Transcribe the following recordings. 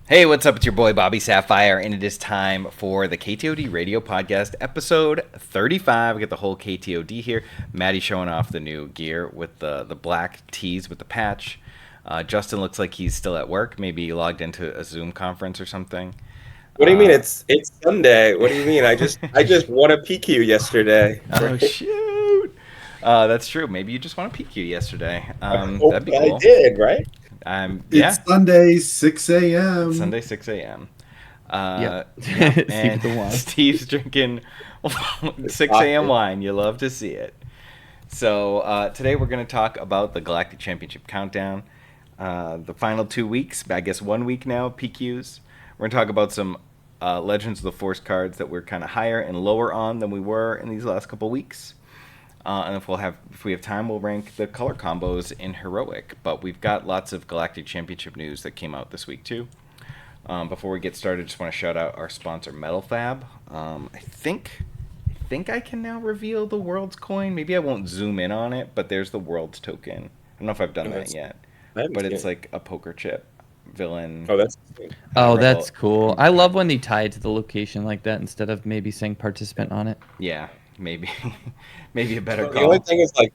Hey, what's up? It's your boy Bobby Sapphire, and it is time for the KTOD Radio Podcast, episode 35. We got the whole KTOD here. Maddie showing off the new gear with the black tees with the patch. Justin looks like he's still at work. Maybe he logged into a Zoom conference or something. What do you mean? It's Sunday. What do you mean? I just won a PQ yesterday. Oh, shoot. That's true. Maybe you just won a PQ yesterday. That'd be cool. I did, right? Yeah. It's Sunday, 6 a.m. Sunday, 6 a.m. And Steve's drinking 6 a.m. wine. You love to see it. So today we're going to talk about the Galactic Championship Countdown. The final 2 weeks, I guess 1 week now, PQs. We're going to talk about some Legends of the Force cards that we're kind of higher and lower on than we were in these last couple weeks. And if we have time, we'll rank the color combos in Heroic. But we've got lots of Galactic Championship news that came out this week too. Before we get started, just want to shout out our sponsor, Metal Fab. I think I can now reveal the World's coin. Maybe I won't zoom in on it, but there's the World's token. I don't know if I've done that yet, but it's like a poker chip villain. That's cool. I love when they tie it to the location like that instead of maybe saying participant on it. Yeah. Maybe a better call. The only thing is, like,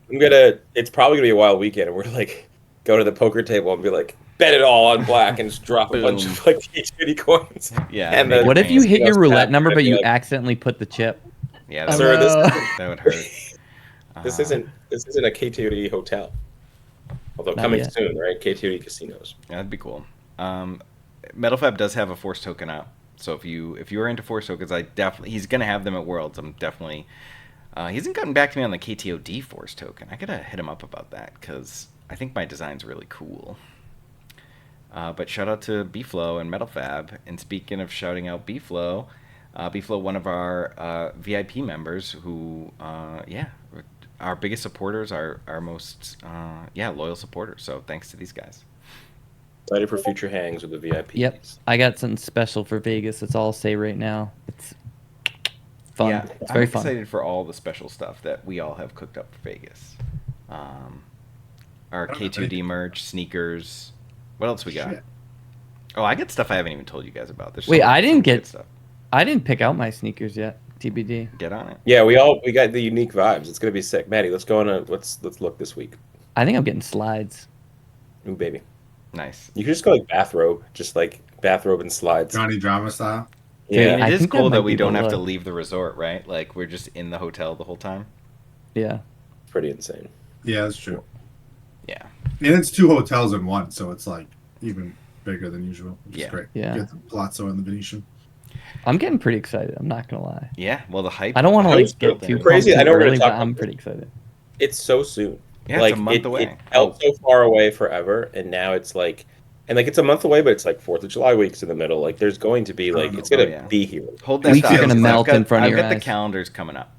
it's probably gonna be a wild weekend, and we're like, go to the poker table and be like, bet it all on black, and just drop a bunch of like KTOD coins. Yeah. And what if you hit your roulette number, but you accidentally put the chip? Yeah, sir, that would hurt. This isn't a KTOD hotel, although Not coming yet. soon, right? KTOD casinos. Yeah, that'd be cool. Metal Fab does have a Force token out. So if you are into Force tokens, he's gonna have them at Worlds. I'm definitely. He hasn't gotten back to me on the KTOD Force token. I gotta hit him up about that because I think my design's really cool. But shout out to B-Flow and Metal Fab. And speaking of shouting out B-Flow, one of our VIP members who, our biggest supporters, our most loyal supporters. So thanks to these guys. Excited for future hangs with the VIPs. Yep, I got something special for Vegas. That's all I'll say right now. It's fun. Yeah, it's very I'm fun. excited for all the special stuff that we all have cooked up for Vegas. Our K2D merch, sneakers. What else we got? Shit. Oh, I got stuff I haven't even told you guys about. Wait, I didn't good get stuff. I didn't pick out my sneakers yet. TBD. Get on it. Yeah, we got the unique vibes. It's gonna be sick. Maddie, let's look this week. I think I'm getting slides. Ooh, baby. Nice. You could just go like bathrobe and slides. Johnny Drama style. Yeah, I It is think that cool might that we be the don't have to look. leave the resort, right? Like we're just in the hotel the whole time. Yeah. pretty insane. Yeah, that's true. Yeah. And it's 2 hotels in one, so it's like even bigger than usual, which Yeah. is great. Yeah. Get the Palazzo and the Venetian. I'm getting pretty excited. I'm not gonna lie. Yeah. Well, the hype. I don't want to That like was get too crazy. pumped I know we're gonna early, talk but I'm about pretty excited. It's so soon. Yeah, like it's a month away. It felt so far away forever, and now it's like, it's a month away, but it's like 4th of July weeks in the middle. Like there's going to be like it's gonna yeah. be here. Hold that Weeks thought, are gonna 'cause melt in front of I've your got the eyes. calendars coming up.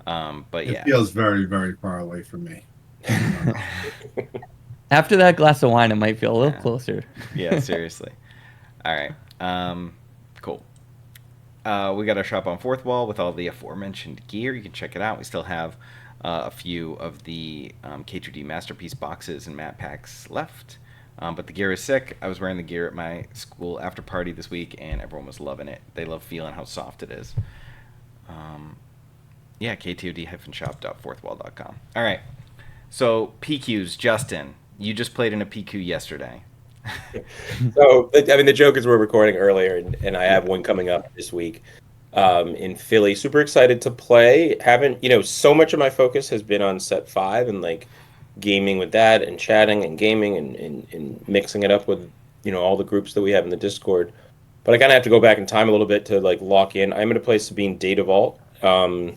But It yeah. feels very, very far away from me. After that glass of wine, it might feel a little Yeah. closer. Yeah, seriously. All right. Cool. We got our shop on Fourth Wall with all the aforementioned gear. You can check it out. We still have a few of the K2D Masterpiece boxes and mat packs left. But the gear is sick. I was wearing the gear at my school after party this week, and everyone was loving it. They love feeling how soft it is. Yeah, KTOD-shop.fourthwall.com. All right. So, PQs, Justin, you just played in a PQ yesterday. So the joke is we're recording earlier, and I have one coming up this week in Philly. Super excited to play. Haven't so much of my focus has been on set 5 and like gaming with that and chatting and gaming and mixing it up with all the groups that we have in the Discord. But I kind of have to go back in time a little bit to like lock in. I'm going to play Sabine Data Vault. I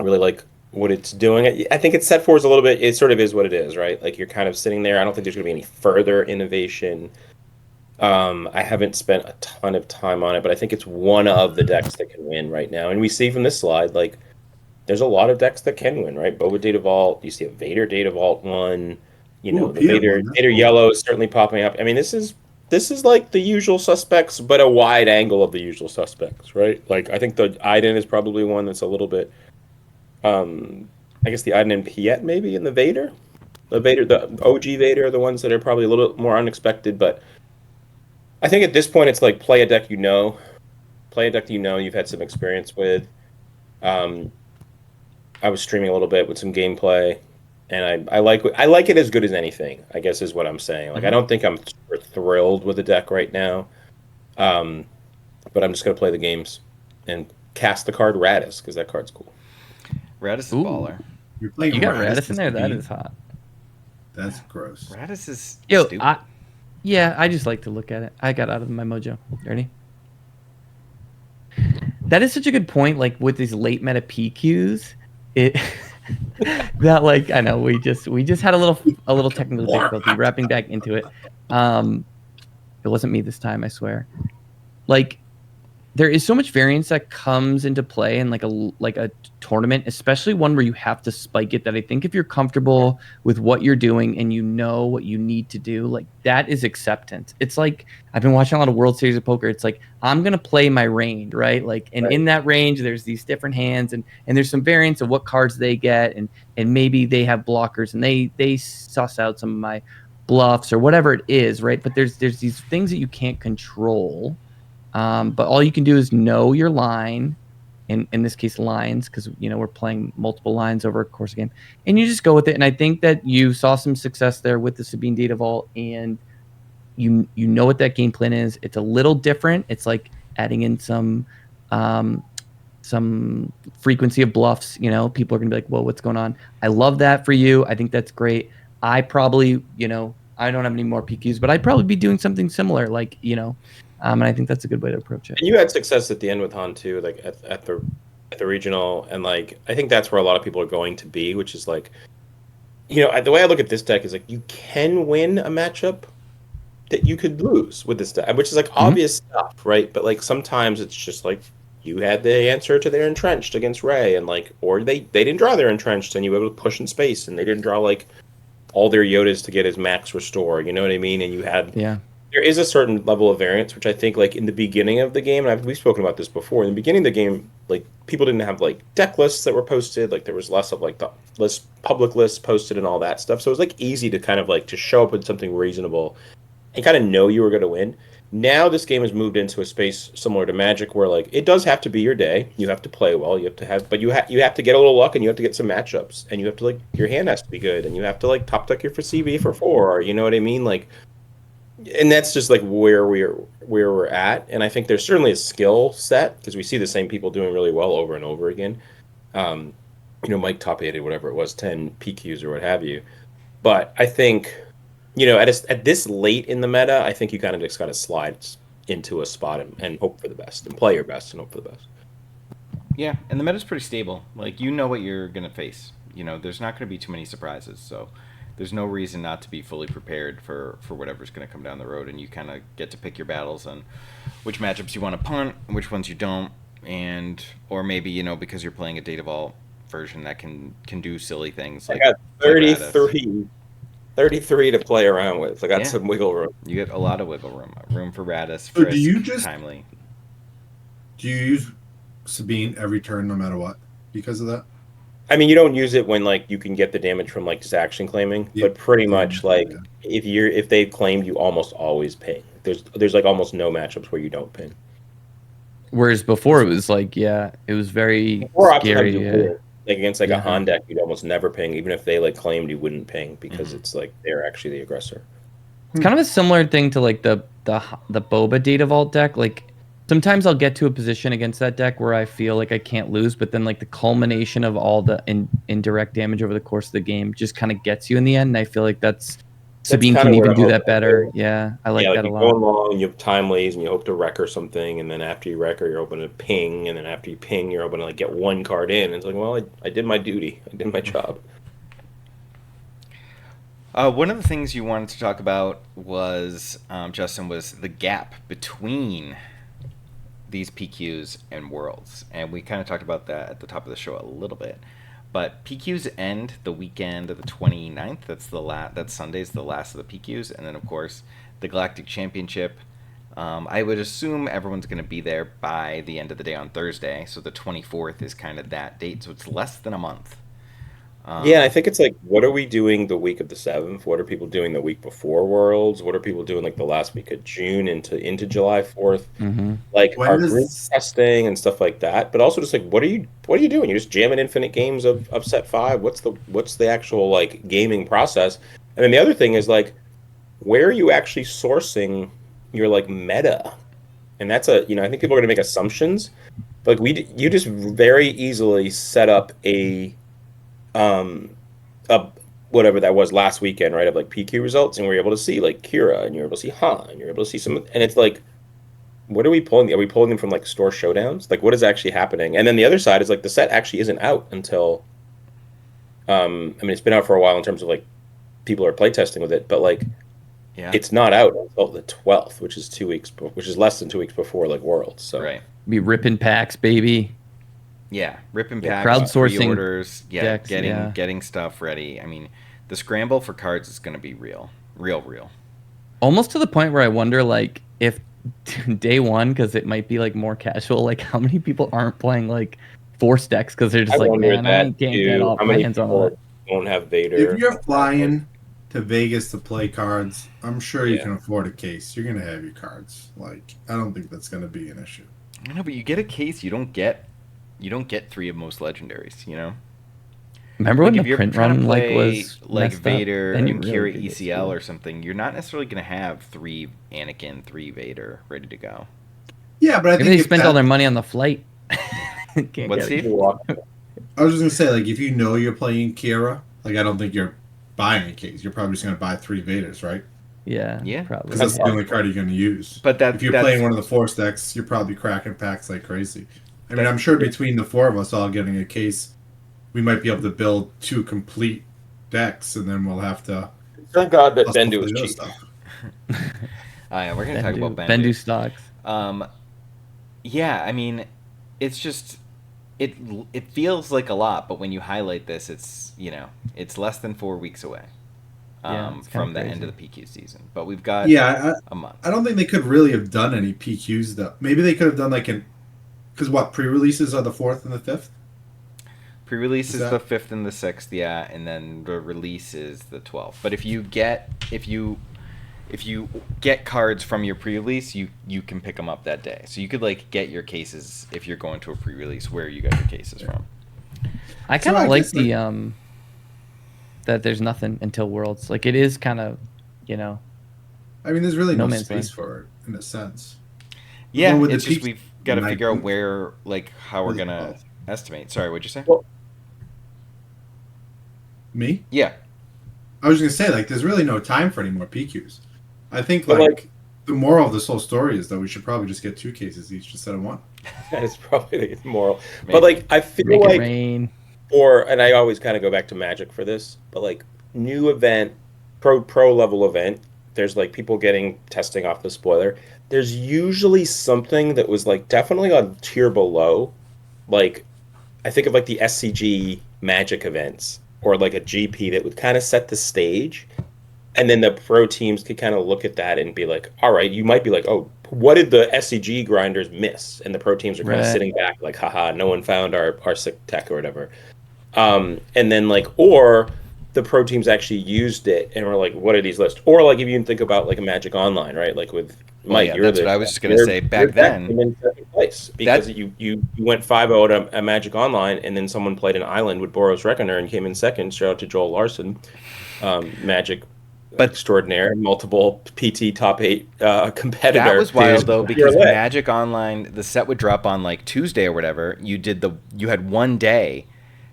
really like what it's doing. I think it's set 4 is a little bit. It sort of is what it is, right? Like you're kind of sitting there. I don't think there's going to be any further innovation. I haven't spent a ton of time on it, but I think it's one of the decks that can win right now. And we see from this slide, like, there's a lot of decks that can win, right? Boba Data Vault, you see a Vader Data Vault one, Ooh, the Peter Vader one, that's Vader cool. Yellow is certainly popping up. I mean, this is like the usual suspects, but a wide angle of the usual suspects, right? Like, I think the Iden is probably one that's a little bit, I guess the Iden and Piet maybe, and the Vader. The OG Vader are the ones that are probably a little bit more unexpected, but I think at this point it's like play a deck you've had some experience with. I was streaming a little bit with some gameplay, and I like it as good as anything, I guess is what I'm saying. Like I don't think I'm super thrilled with the deck right now, um, but I'm just gonna play the games and cast the card Radis because that card's cool. Radis is a Ooh. baller. You're playing You got Radis Radis in there. That Sabine? is hot. That's gross. Radis is Yo, stupid. yeah, I just like to look at it. I got out of my mojo. Ready? That is such a good point. Like with these late meta PQs, it that like I know we just had a little technical difficulty wrapping back into it. It wasn't me this time, I swear. Like there is so much variance that comes into play in like a tournament, especially one where you have to spike it, that I think if you're comfortable with what you're doing and you know what you need to do, like that is acceptance. It's like I've been watching a lot of World Series of Poker. It's like I'm gonna play my range, right? Like, and in that range there's these different hands and there's some variance of what cards they get, and maybe they have blockers and they suss out some of my bluffs or whatever it is, right? But there's these things that you can't control. But all you can do is know your line, in this case lines, because we're playing multiple lines over a course of game, and you just go with it. And I think that you saw some success there with the Sabine Data Vault, and you know what that game plan is. It's a little different. It's like adding in some frequency of bluffs. People are gonna be like, "Whoa, what's going on?" I love that for you. I think that's great. I probably, I don't have any more PQs, but I'd probably be doing something similar, like, and I think that's a good way to approach it. And you had success at the end with Han too, like at the regional, and like I think that's where a lot of people are going to be, which is like, the way I look at this deck is like you can win a matchup that you could lose with this deck, which is like obvious stuff, right? But like sometimes it's just like you had the answer to their entrenched against Ray, and like, or they didn't draw their entrenched, and you were able to push in space, and they didn't draw like all their Yodas to get his max restore. You know what I mean? And you had There is a certain level of variance, which I think, like in the beginning of the game, and we've spoken about this before. In the beginning of the game, like people didn't have like deck lists that were posted. Like there was less of like the public lists posted and all that stuff. So it was like easy to kind of like to show up with something reasonable and kind of know you were going to win. Now this game has moved into a space similar to Magic, where like it does have to be your day. You have to play well. You have to have, but you have to get a little luck, and you have to get some matchups, and you have to like your hand has to be good, and you have to like top deck your for CB for 4. Or, you know what I mean? Like. And that's just like where we're at, and I think there's certainly a skill set because we see the same people doing really well over and over again. Mike top 8 whatever it was, 10 PQs or what have you. But I think, at this late in the meta, I think you kind of just got to slide into a spot and hope for the best and play your best and hope for the best. Yeah, and the meta's pretty stable. Like you know what you're gonna face. There's not gonna be too many surprises. So. There's no reason not to be fully prepared for whatever's going to come down the road, and you kind of get to pick your battles on which matchups you want to punt, and which ones you don't, or maybe because you're playing a Data Vault version that can do silly things. Like I got 33 to play around with. I got some wiggle room. You get a lot of wiggle room for Radis. Frisk, So do you just timely? Do you use Sabine every turn, no matter what, because of that? I mean, you don't use it when like you can get the damage from like just action claiming, but pretty much like if they've claimed, you almost always ping. There's like almost no matchups where you don't ping. Whereas before it was like it was very scary. Like against like a Han deck, you'd almost never ping, even if they like claimed you wouldn't ping because it's like they're actually the aggressor. It's kind of a similar thing to like the Boba Data Vault deck. Like sometimes I'll get to a position against that deck where I feel like I can't lose, but then like the culmination of all the indirect damage over the course of the game just kind of gets you in the end. And I feel like Sabine can even do that better. Yeah, I like that a lot. You go along and you have timelies and you hope to wreck or something, and then after you wreck her, you're hoping to ping, and then after you ping, you're hoping to like get one card in. And it's like, well, I did my duty. I did my job. One of the things you wanted to talk about was, Justin, was the gap between these PQs and Worlds, and we kind of talked about that at the top of the show a little bit. But PQs end the weekend of the 29th. That's Sunday's the last of the PQs, and then of course the Galactic Championship. I would assume everyone's going to be there by the end of the day on Thursday, so the 24th is kind of that date. So it's less than a month. Yeah, I think it's like, what are we doing the week of the 7th? What are people doing the week before Worlds? What are people doing like the last week of June into July 4th? Mm-hmm. Like When our group does testing and stuff like that. But also just like, what are you doing? You're just jamming infinite games of set 5. What's the actual like gaming process? And then the other thing is like, where are you actually sourcing your like meta? And that's I think people are going to make assumptions. But like you just very easily set up um a whatever that was last weekend, right? Of like PQ results, and we're able to see like Kira, and you're able to see Han, and you're able to see some, and it's like, what are we pulling? Are we pulling them from like store showdowns? Like, what is actually happening? And then the other side is like the set actually isn't out until, I mean, it's been out for a while in terms of like people are playtesting with it, but like Yeah. it's not out until the 12th, which is 2 weeks, which is less than 2 weeks before like Worlds. So Right. Be ripping packs, baby. Yeah. Ripping Yeah, packs, crowdsourcing pre-orders, decks, getting stuff ready. I mean, the scramble for cards is going to be real. Almost to the point where I wonder, like, if day one, because it might be like more casual, like how many people aren't playing like Force decks because they're just I like, wonder man, I that can't get too. off How my many hands on people that. won't have Vader? if you're flying to Vegas to play cards, I'm sure you Yeah. can afford a case. You're gonna have your cards. Like, I don't think that's gonna be an issue. I know, but you get a case, you don't get 3 of most legendaries, you know? Remember Like when if the you're print trying run to like play was like messed up? Vader Then you and really Kira could get ECL screwed. or something, you're not necessarily going to have 3 Anakin, 3 Vader ready to go. Yeah, but I Maybe think they if spent all that- their money on the flight. Can't What's get it. Steve? I was just gonna say, like, if you know you're playing Kira, like, I don't think you're buying a case. You're probably just gonna buy 3 Vaders, right? Yeah, Yeah. probably. Because that's the only card you're gonna use. But If you're playing one of the Force decks, you're probably cracking packs like crazy. I mean, I'm sure between the 4 of us all getting a case, we might be able to build 2 complete decks, and then we'll have to. Thank God that hustle Bendu for is the other cheap. stuff. Yeah, we're going to talk about Bendu stocks. Yeah, I mean, it's just it feels like a lot, but when you highlight this, it's it's less than 4 weeks away Yeah, it's kinda from the crazy. end of the PQ season. But we've got Yeah, a month. I don't think they could really have done any PQs though. Maybe they could have done like because what pre-releases are the 4th and the 5th. Pre-release Is is that- the 5th and the 6th, yeah, and then the release is the 12th. But if you get cards from your pre-release, you can pick them up that day. So you could like get your cases if you're going to a pre-release where you got your cases from. I So kind I of like guess, the that there's nothing until Worlds. Like it is kind of, I mean, there's really No no man's space land. for it in a sense. Yeah, Well, with the it's just peaks, we've got to might figure out be where how we're really gonna close. estimate. Sorry, what'd you say? Well, Me? Yeah, I was gonna say, like, there's really no time for any more PQs. I think But, like, like- the moral of this whole story is that we should probably just get 2 cases each instead of 1. That is probably the moral. Maybe. But like I feel make it like rain. and I always kind of go back to Magic for this, but like new event, pro level event, there's like people getting testing off the spoiler. There's usually something that was like definitely on tier below. Like I think of like the SCG Magic events or like a GP that would kind of set the stage. And then the pro teams could kind of look at that and be like, all right, you might be like, oh, what did the SCG grinders miss? And the pro teams are kind of Right. sitting back like, haha, no one found our sick tech or whatever. And then like, or the pro teams actually used it and were like, what are these lists? Or like if you even think about like a Magic Online, right? Like with Well, Mike, yeah, you're that's the, what I was just gonna your- say. your Back deck then, came in second place because you went 5-0 at a Magic Online, and then someone played an island with Boros Reckoner and came in second. Shout out to Joel Larson, Magic But- extraordinaire, multiple PT top 8 competitor. that was wild Dude, though you're because lit. Magic Online, the set would drop on like Tuesday or whatever. You had one day,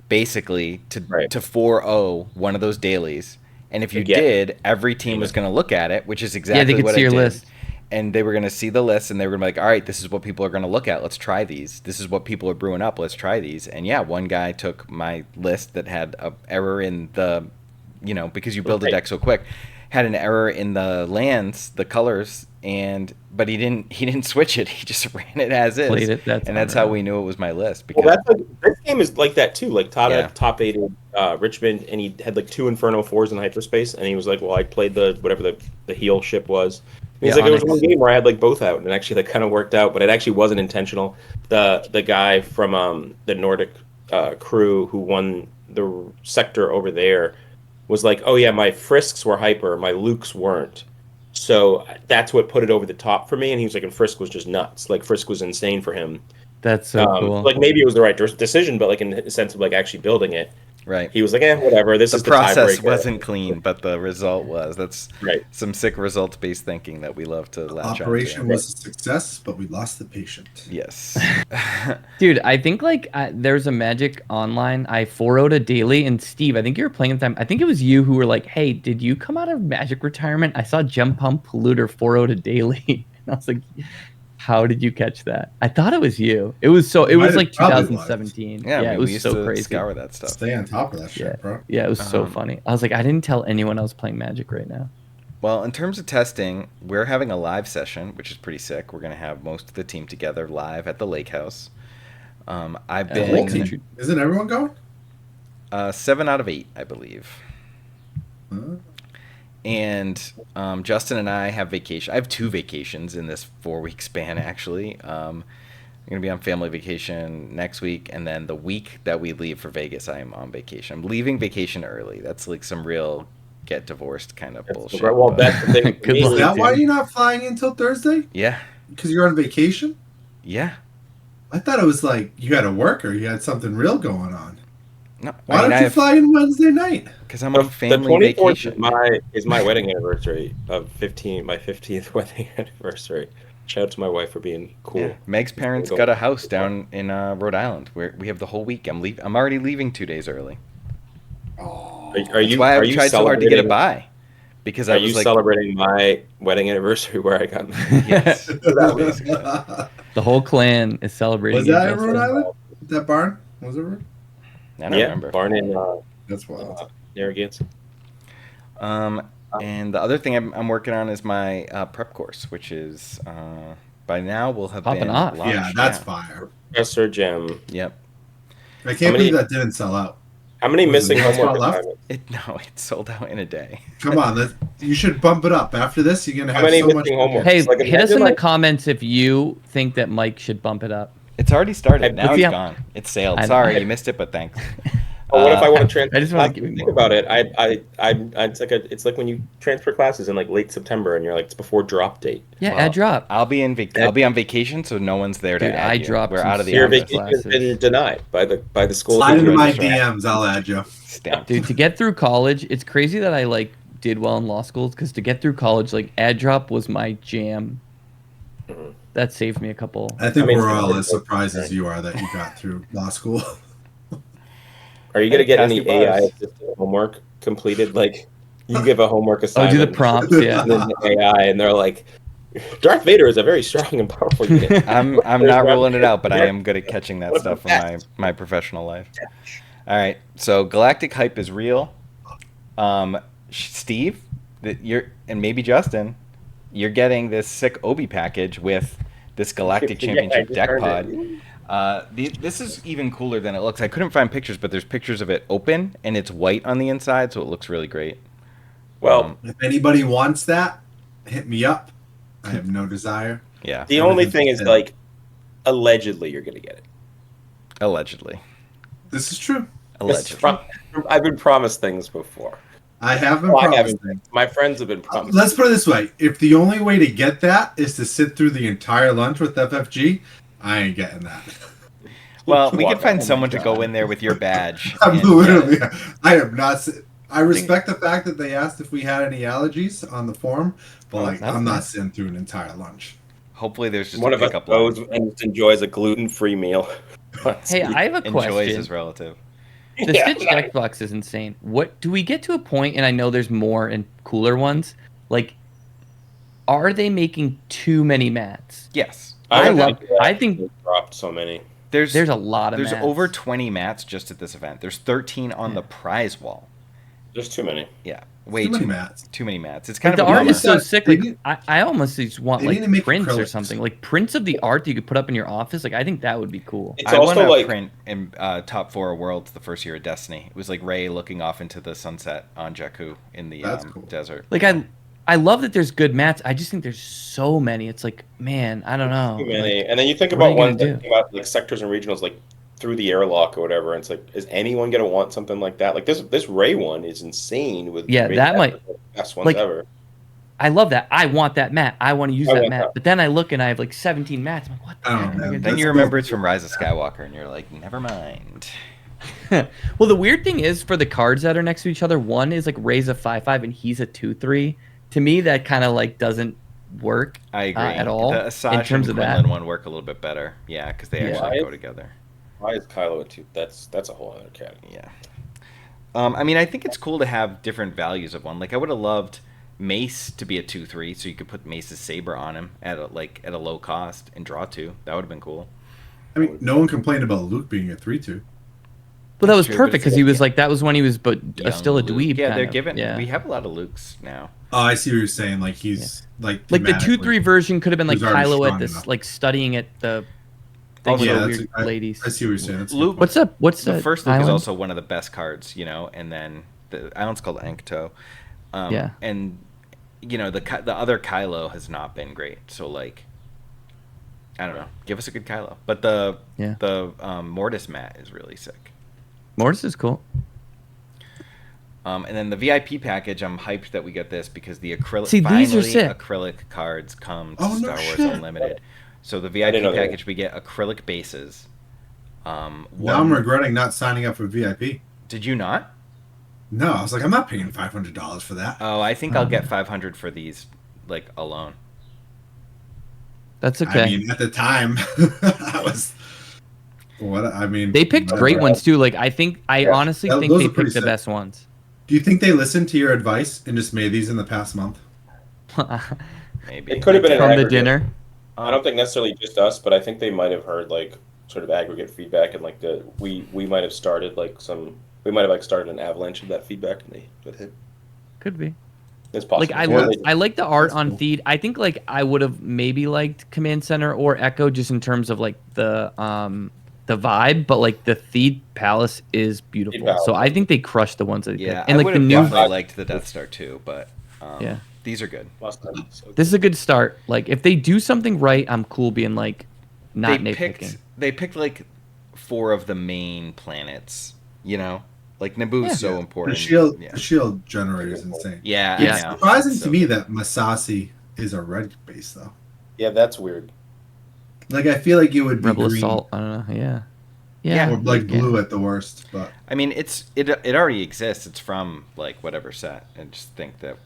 basically to Right. to 4-0 one of those dailies, and if you Yeah. did, every team was going to look at it, which is Yeah, exactly they could what see it your did. list. And they were going to see the list, and they were going to be like, all right, this is what people are going to look at. Let's try these. This is what people are brewing up. Let's try these. And yeah, one guy took my list that had a error in the, because you build a Right. deck so quick, had an error in the lands, the colors, but he didn't switch it. He just ran it as is. Played it, that's and that's how unreal. we knew it was my list. Because Well, that's like this game is like that too. Like Tada Yeah. top 8 Richmond, and he had like 2 Inferno 4s in hyperspace, and he was like, "Well, I played the whatever the heel ship was." And he's Yeah, like, "It was Onyx. one game where I had like both out, and it actually like kind of worked out, but it actually wasn't intentional." The guy from the Nordic crew who won the sector over there was like, oh yeah, my Frisks were hyper, my Lukes weren't. So that's what put it over the top for me. And he was like, and Frisk was just nuts. Like Frisk was insane for him. That's so cool. Like maybe it was the right decision, but like in the sense of like actually building it, Right. he was like, whatever. This is the process tiebreaker. wasn't clean, but the result was. That's right. Some sick results-based thinking that we love to latch Operation onto. was a success, but we lost the patient. Yes. Dude, I think like there's a Magic online. I 4-0'd a daily, and Steve, I think you were playing at the time. I think it was you who were like, "Hey, did you come out of Magic retirement? I saw Gem Pump Polluter 4-0'd a daily," and I was like, "How did you catch that?" I thought it was you. It was like 2017. Yeah, it was we used so to crazy. scour that stuff. Stay on top of that shit, bro. Yeah, it was so funny. I was like, I didn't tell anyone I was playing Magic right now. Well, in terms of testing, we're having a live session, which is pretty sick. We're going to have most of the team together live at the lake house. I've been... Isn't everyone going? 7 out of 8, I believe. Huh? And Justin and I have vacation. I have 2 vacations in this 4-week span, actually. I'm going to be on family vacation next week, and then the week that we leave for Vegas, I am on vacation. I'm leaving vacation early. That's like some real get divorced kind of bullshit. Well, that's the thing. Is that why you're not flying until Thursday? Yeah. Because you're on vacation? Yeah. I thought it was like you had a work or you had something real going on. No. Why don't you fly in Wednesday night? Because I'm on family vacation. Is my wedding anniversary of my 15th wedding anniversary. Shout out to my wife for being cool. Yeah. Meg's parents got a house down in Rhode Island where we have the whole week. I'm already leaving 2 days early. Oh. That's why I tried so hard to get it by. Because I was like, celebrating my wedding anniversary where I got yes. The whole clan is celebrating. Was that in Rhode Island? That barn? Was it? I don't remember. Barn in that's wild. Narragansett. And the other thing I'm working on is my prep course, which is by now will have been off. launched. Yeah, that's fire. Professor Gem. Yep. I can't believe that didn't sell out. How many missing homework left? It sold out in a day. Come on, you should bump it up. After this, you're gonna have so much homework. Hey, hit us in the comments if you think that Mike should bump it up. It's already started. Now it's gone. It's sailed. Sorry, you missed it, but thanks. What if I want to transfer? I just want to think about it. It's like when you transfer classes in like late September and you're like it's before drop date. Yeah, add drop. I'll be on vacation, so no one's there to add you. Dropped. We're out of the Your vacation has been denied by the school. Slide into my DMs. I'll add you. Dude, to get through college, it's crazy that I like did well in law schools because to get through college, like add drop was my jam. Mm-hmm. That saved me a couple. I think we're all as surprised as you are that you got through law school. Are you gonna get any AI assisted homework completed? Like you give a homework assignment. Do the prompts, yeah. And then the AI, and they're like, Darth Vader is a very strong and powerful unit. I'm not ruling it out, but I am good at catching that stuff from my professional life. All right, so Galactic Hype is real. Steve, and maybe Justin, you're getting this sick Obi package with this Galactic Championship deck pod. This is even cooler than it looks. I couldn't find pictures, but there's pictures of it open, and it's white on the inside, so it looks really great. Well, if anybody wants that, hit me up. I have no desire. Yeah. The only thing is, like, allegedly you're going to get it. Allegedly. This is true. Allegedly. I've been promised things before. I have been promised things. My friends have been promised. Let's put it this way. If the only way to get that is to sit through the entire lunch with FFG, I ain't getting that. Well, we could find someone to go in there with your badge. I'm literally, I am not. I respect the fact that they asked if we had any allergies on the forum, but I'm not sitting through an entire lunch. Hopefully, there's just one of us goes and enjoys a gluten-free meal. Hey, I have a question. Enjoys his relative. The Stitch deck box is insane. What do we get to a point? And I know there's more and cooler ones. Like, are they making too many mats? Yes. I think they dropped so many. There's a lot of. There's mats. over 20 mats just at this event. There's 13 on the prize wall. There's too many. Yeah, way too many mats. Too many mats. It's kind the of art is so sick. Like need- I almost just want they need to like make prints or acrylics. something. Like prints of the art that you could put up in your office. Like I think that would be cool. It's I also want like to print in top 4 worlds the first year of Destiny. It was like Rey looking off into the sunset on Jakku in the cool. desert. Like I love that there's good mats. I just think there's so many. It's like, man, I don't know. too many. Like, and then you think what are about you ones gonna that think about like sectors and regionals. Like through the airlock or whatever. And it's like, is anyone gonna want something like that? Like this Ray one is insane. With Yeah, that might the best ones like ever. I love that. I want that mat. I want to use I that want mat. that. But then I look and I have like 17 mats. I'm like, what the Oh, heck am I man. gonna Then That's you cool. remember it's from Rise of Skywalker, and you're like, never mind. do? Well, the weird thing is for the cards that are next to each other, one is like Ray's a 5/5 and he's a 2/3. To me, that kind of like doesn't work. I agree. At all The Asajj in terms and of Quinlan that. one work a little bit better. Yeah, because they Yeah. actually go together. Why is Kylo a 2? That's a whole other category. Yeah. I mean, I think it's cool to have different values of one. Like, I would have loved Mace to be a 2/3, so you could put Mace's saber on him at a low cost and draw 2. That would have been cool. I mean, no one complained about Luke being a 3/2. Well, that was True, but perfect it's because like- he was like that was when he was Young still a Luke. dweeb. Yeah, kind they're of. giving. Yeah. We have a lot of Lukes now. Oh, I see what you're saying. Like he's like Like the 2/3 thematically- version could have been like He's already Kylo at strong this, enough. like studying at the thing Also, with yeah, the that's- weird ladies. I see what you're saying. That's a good Luke- point. What's up? What's The that first Luke is island? also one of the best cards, and then the island's called Ankto. Yeah. And the other Kylo has not been great. So like, I don't know. Give us a good Kylo. But the Mortis mat is really sick. Mortis is cool. And then the VIP package, I'm hyped that we get this because the acrylic See, these are finally sick. acrylic cards come to Oh, no Star Wars shit. Unlimited. So the didn't VIP know that. package, we get acrylic bases. Now I'm regretting not signing up for VIP. Did you not? No, I was like, I'm not paying $500 for that. Oh, I think I'll get 500 for these, like, alone. That's okay. I mean, at the time, I was. What I mean, They picked whatever. great ones too. Like I honestly think those they are pretty picked the sick. best ones. Do you think they listened to your advice and just made these in the past month? Maybe. It could have been an From the aggregate. dinner. I don't think necessarily just us, but I think they might have heard like sort of aggregate feedback and like we might have started like started an avalanche of that feedback and they would hit. Could be. It's possible. Like Yeah, I like the art that's on cool. Theed. I think like I would have maybe liked Command Center or Echo just in terms of like the vibe, but like the Theed Palace is beautiful. Palace. So I think they crushed the ones that they Yeah, picked. And I like would the have new definitely liked the Death Star too, but Yeah. these are good. Last time, so- this is a good start. Like if they do something right, I'm cool being like not They nitpicking. picked like 4 of the main planets. Like Naboo's Yeah. so The important. shield, Yeah, the shield generator is insane. yeah. Yeah. I It's know. surprising So- to me that Masasi is a red base though. Yeah, that's weird. Like I feel like it would be Rebel green Assault. I don't know. Yeah. Yeah. or like Yeah. blue at the worst. But I mean, it already exists. It's from like whatever set. I just think that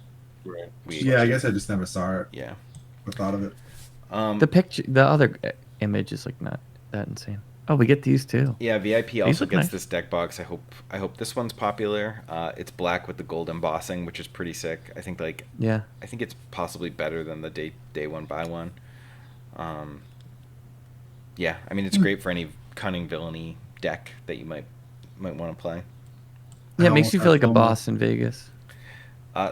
Right. we. yeah, I guess I just never saw it Yeah. or thought of it. The picture, the other image is like not that insane. Oh, we get these too. Yeah, VIP also look gets nice. this deck box. I hope this one's popular. It's black with the gold embossing, which is pretty sick. I think Yeah. it's possibly better than the day one buy one. Yeah, I mean it's great for any cunning villainy deck that you might want to play. Yeah, it makes you feel like a Um, boss in Vegas.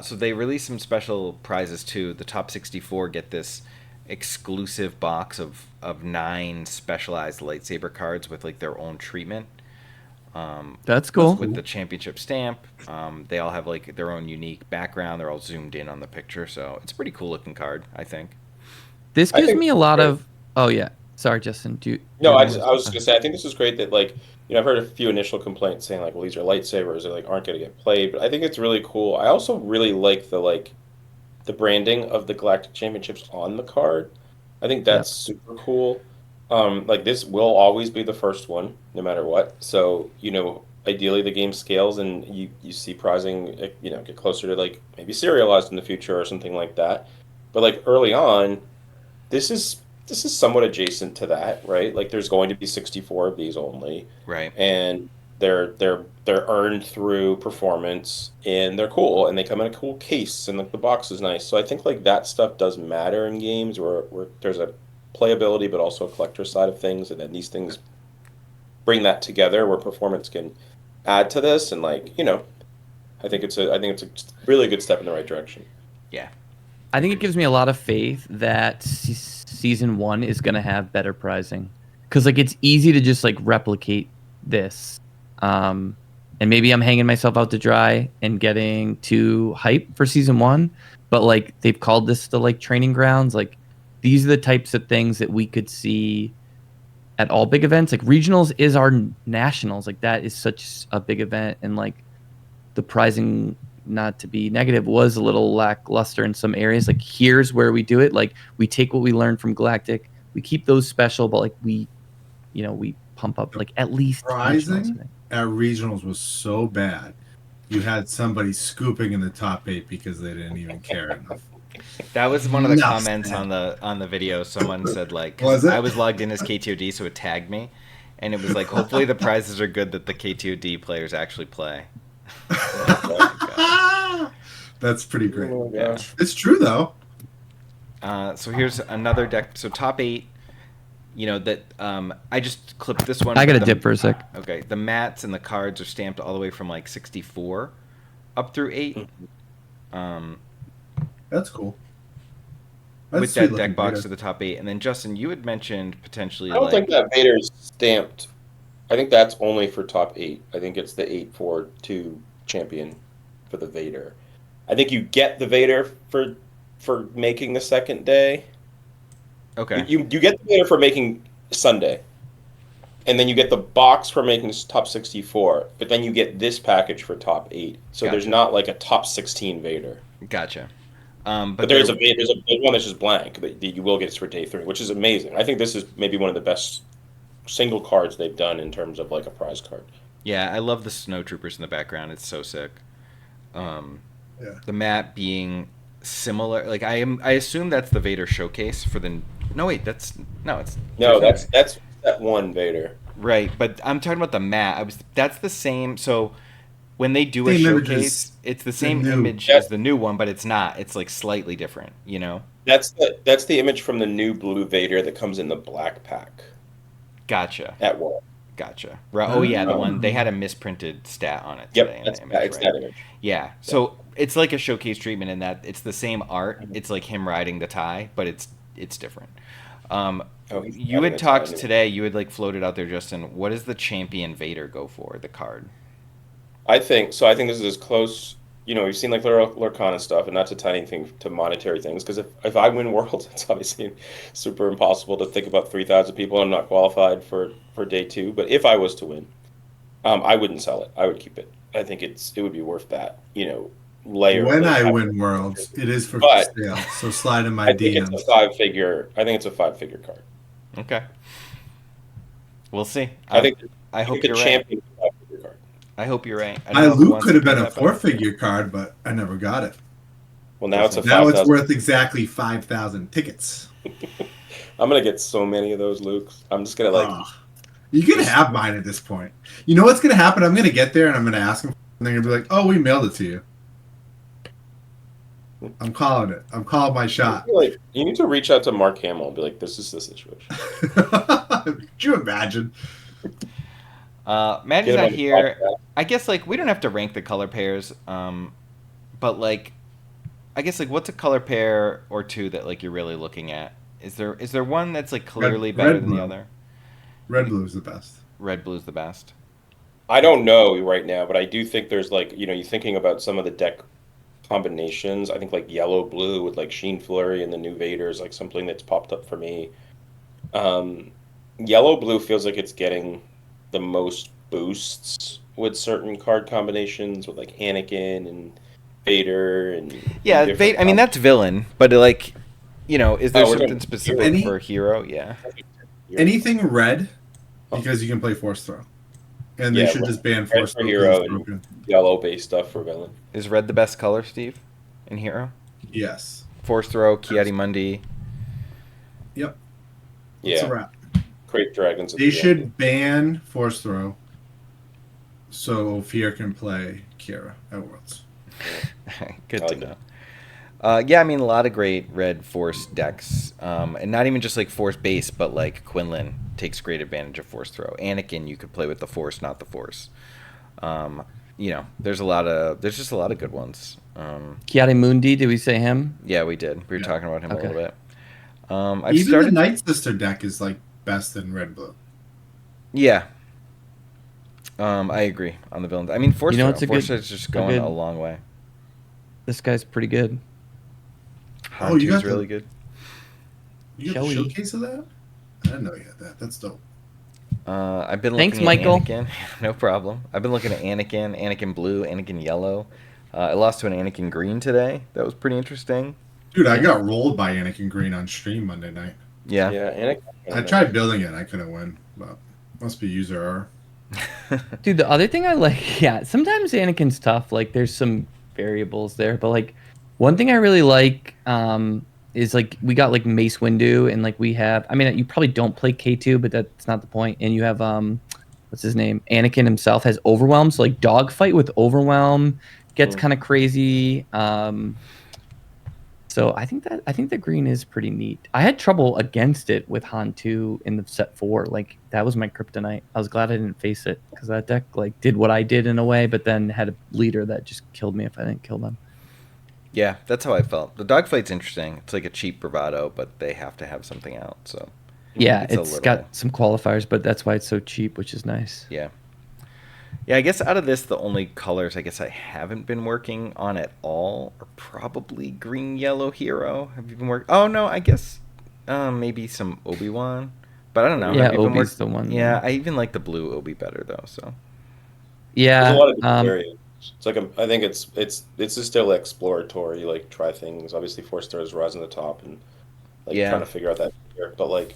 So they released some special prizes too. The top 64 get this exclusive box of 9 specialized lightsaber cards with like their own treatment. That's cool. With the championship stamp. They all have like their own unique background. They're all zoomed in on the picture, so it's a pretty cool looking card, I think. This I gives think me a it's lot great. of. Oh yeah, sorry, Justin. Do you? No, do I you was want just gonna say I think this is great that like I've heard a few initial complaints saying like, well, these are lightsabers that like aren't gonna get played, but I think it's really cool. I also really like the branding of the Galactic Championships on the card. I think that's super cool. Like this will always be the first one, no matter what. So ideally the game scales and you see prizing get closer to like maybe serialized in the future or something like that. But like early on, this is somewhat adjacent to that, right? Like there's going to be 64 of these only, Right. and they're earned through performance, and they're cool, and they come in a cool case, and like the box is nice. So I think like that stuff does matter in games where there's a playability but also a collector side of things, and then these things bring that together where performance can add to this, and like I think it's a really good step in the right direction. Yeah. I think it gives me a lot of faith that season 1 is gonna have better prizing, because like it's easy to just like replicate this, and maybe I'm hanging myself out to dry and getting too hype for season 1, but like they've called this the like training grounds. Like these are the types of things that we could see at all big events. Like regionals is our nationals. Like that is such a big event, and like the prizing, not to be negative, was a little lackluster in some areas. Like here's where we do it. Like we take what we learned from Galactic, we keep those special, but like we pump up like at least Prizing at regionals was so bad. You had somebody scooping in the top 8 because they didn't even care enough. That was one of the Enough comments said. on the video. Someone said like, 'cause Was it? I was logged in as KTOD, so it tagged me, and it was like, hopefully the prizes are good that the KTOD players actually play. That's pretty great. Oh my gosh. It's true though. So here's another deck. So top 8. That I just clipped this one. I got to The- dip for a sec. Okay, the mats and the cards are stamped all the way from like 64 up through 8. That's cool. That's With sweet that looking deck box Vader. to the top 8. And then Justin, you had mentioned potentially I don't like think that Vader's stamped. I think that's only for top 8. I think it's the 8-4-2 champion for the Vader. I think you get the Vader for making the second day. okay. You get the Vader for making Sunday. And then you get the box for making top 64. But then you get this package for top 8. So there's Gotcha. not like a top 16 Vader. Gotcha. But there's there's one that's just blank that you will get for day 3, which is amazing. I think this is maybe one of the best single cards they've done in terms of like a prize card. Yeah, I love the snow troopers in the background. It's so sick. Yeah. The map being similar, like I assume that's the Vader showcase for the. No wait, it's No, there's that's that one Vader. right. But I'm talking about the map. That's the same. So when they do a Same showcase, images. it's the same new. image Yeah. as the new one, but it's not. It's like slightly different. That's the image from the new blue Vader that comes in the black pack Gotcha. at War. Gotcha. Oh yeah, the one they had a misprinted stat on it today. Yep, in that's the image, it's right? that image. Yeah. So it's like a showcase treatment in that it's the same art. It's like him riding the tie, but it's different. He's You riding had the talked tie. today. You had like floated out there, Justin. What does the champion Vader go for? The card. I think so. I think this is as close. We've seen like Lorcana stuff, and not to tie anything to monetary things. Because if I win Worlds, it's obviously super impossible to think about 3,000 people. I'm not qualified for day 2. But if I was to win, I wouldn't sell it. I would keep it. I think it would be worth that. Layer. When like, I win Worlds, it is for But- sale. So slide in my I think it's DMs. a 5-figure. I think it's a 5-figure card. Okay. We'll see. I think I hope the you're right. champion is a 5-figure card. I hope you're right. I don't My know who loot wants could to have been pick a that up. 4-figure card, but I never got it. Well, now it's a Now it's 5,000. worth exactly 5,000 tickets. I'm gonna get so many of those Lukes. I'm just gonna like. You can have mine at this point. You know what's going to happen? I'm going to get there and I'm going to ask them, and they're going to be like, "Oh, we mailed it to you." I'm calling it. I'm calling my shot. You need to reach out to Mark Hamill and be like, "This is the situation." Could you imagine? Maddie's Get him not on the here. podcast. I guess like we don't have to rank the color pairs, but like, I guess like what's a color pair or two that like you're really looking at? Is there one that's like clearly better than blue. the other? Red blue is the best. Red blue's the best. I don't know right now, but I do think there's like you're thinking about some of the deck combinations. I think like yellow blue with like Sheen Flurry and the new Vader is like something that's popped up for me. Yellow blue feels like it's getting the most boosts with certain card combinations with like Anakin and Vader and Yeah, different I mean that's villain, but like, is there Oh, we're something doing specific hero. for hero? Yeah. Anything red, because you can play Force Throw. And they Yeah, should just ban red Force for Throw. hero 'cause it's and- broken. yellow based stuff for villain. Is red the best color, Steve? In hero? Yes. Force throw, Kiadi Mundi. Yep. It's a Yeah, wrap. Great Dragons. at They the end. should ban Force Throw so Fear can play Kira at Worlds. Good I to like know. Yeah, I mean, a lot of great red Force decks. And not even just like Force base, but like Quinlan takes great advantage of Force throw. Anakin, you could play with the Force, not the Force. There's just a lot of good ones. Kiadi Mundi, did we say him? Yeah, we did. We were Yeah. talking about him Okay. a little bit. I've Even started. the Night Sister deck is like best in red blue. Yeah. I agree on the villains. I mean, Force You know, throw. it's a Force good- is just going good- a long way. This guy's pretty good. Oh, you Hantu's got really the- good. You got the Shall we? showcase of that? I didn't know you had that. That's dope. I've been Thanks, looking at Michael. Anakin. No problem. I've been looking at Anakin Blue, Anakin Yellow. I lost to an Anakin Green today. That was pretty interesting. Dude, I got rolled by Anakin Green on stream Monday night. Yeah. Yeah, and I tried building it. I couldn't win, but must be user error. Dude, the other thing I like, yeah, sometimes Anakin's tough. Like, there's some variables there, but like, one thing I really like is like we got like Mace Windu, and like we have. I mean, you probably don't play K2, but that's not the point. And you have what's his name? Anakin himself has Overwhelm, so like dogfight with Overwhelm gets kind of crazy. So I think the green is pretty neat. I had trouble against it with Han 2 in the set 4. Like, that was my kryptonite. I was glad I didn't face it because that deck like did what I did in a way, but then had a leader that just killed me if I didn't kill them. Yeah, that's how I felt. The dogfight's interesting. It's like a cheap bravado, but they have to have something out. So Yeah, It's a it's little- got some qualifiers, but that's why it's so cheap, which is nice. yeah. Yeah, I guess out of this, the only colors I guess I haven't been working on at all are probably green, yellow, hero. Have you been working? Oh no, I guess maybe some Obi-Wan, but I don't know. Yeah, Have you been Obi's the one. Yeah, I even like the blue Obi better though. So Yeah. there's a lot of different variants. It's like I think it's just still exploratory. You like try things. Obviously, 4 stars rising to the top and like Yeah. trying to figure out that. But like,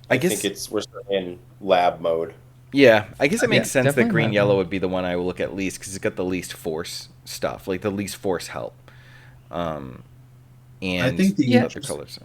I I guess think we're still in lab mode. yeah, I guess it makes Yeah, sense that definitely green not. yellow would be the one I would look at least because it's got the least force stuff, like the least force help. And I think the other colors.